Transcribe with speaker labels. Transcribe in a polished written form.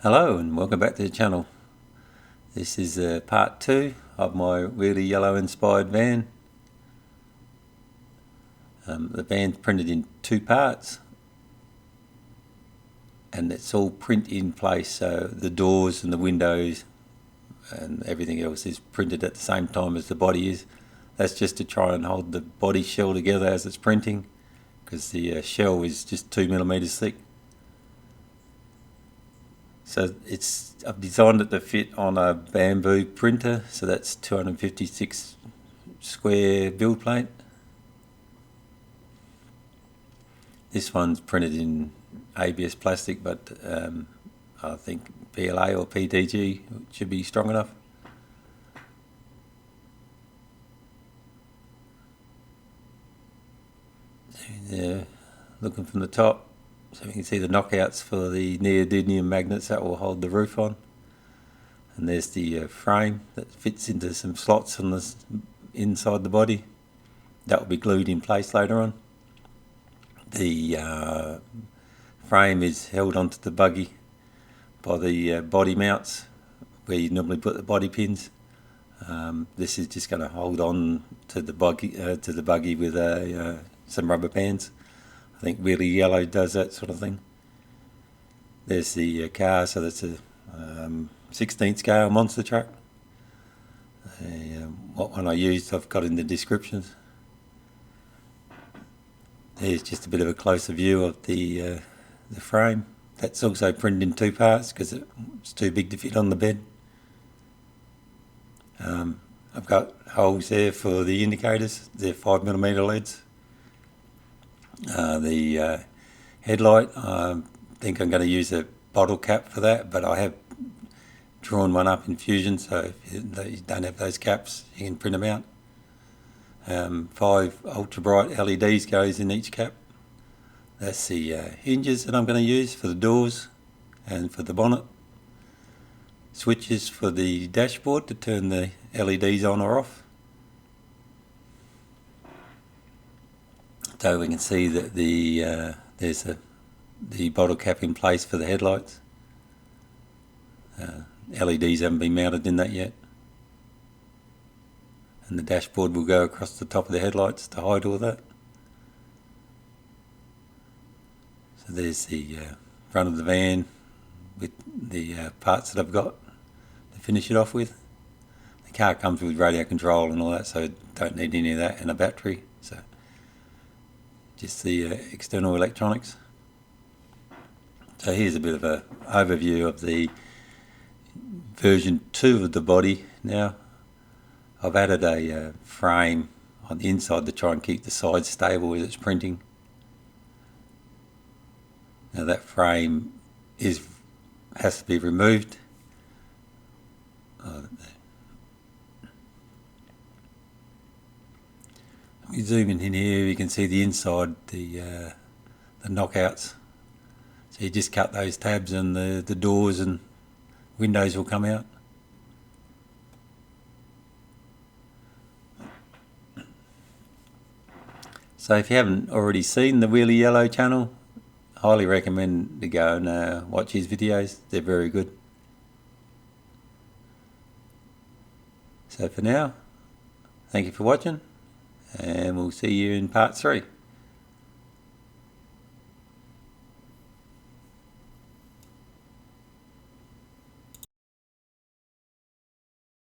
Speaker 1: Hello and welcome back to the channel. This is part 2 of my Wheelie Yellow inspired van. The van's printed in 2 parts and it's all print in place, so the doors and the windows and everything else is printed at the same time as the body is. That's just to try and hold the body shell together as it's printing, because the shell is just 2mm thick. So I've designed it to fit on a bamboo printer, so that's 256 square build plate. This one's printed in ABS plastic, but I think PLA or PTG should be strong enough. Looking from the top, so we can see the knockouts for the neodymium magnets that will hold the roof on. And there's the frame that fits into some slots on the inside the body. That will be glued in place later on. The frame is held onto the buggy by the body mounts where you normally put the body pins. This is just going to hold on to the buggy with some rubber bands. I think Wheelie Yellow does that sort of thing. There's the car, so that's a 16th scale monster truck. What one I used I've got in the descriptions. There's just a bit of a closer view of the frame. That's also printed in 2 parts because it's too big to fit on the bed. I've got holes there for the indicators. They're 5mm LEDs. The headlight, I think I'm going to use a bottle cap for that, but I have drawn one up in Fusion, so if you don't have those caps, you can print them out. 5 ultra bright LEDs goes in each cap. That's the hinges that I'm going to use for the doors and for the bonnet. Switches for the dashboard to turn the LEDs on or off. So we can see that there's the bottle cap in place for the headlights. LEDs haven't been mounted in that yet. And the dashboard will go across the top of the headlights to hide all that. So there's the front of the van with the parts that I've got to finish it off with. The car comes with radio control and all that, so don't need any of that and a battery. So just the external electronics. So here's a bit of an overview of the version 2 of the body. Now I've added a frame on the inside to try and keep the sides stable as it's printing. Now that frame has to be removed. We zoom in here, you can see the inside, the knockouts. So you just cut those tabs and the doors and windows will come out. So if you haven't already seen the Wheelie Yellow channel, I highly recommend to go and watch his videos. They're very good. So for now, thank you for watching, and we'll see you in part 3.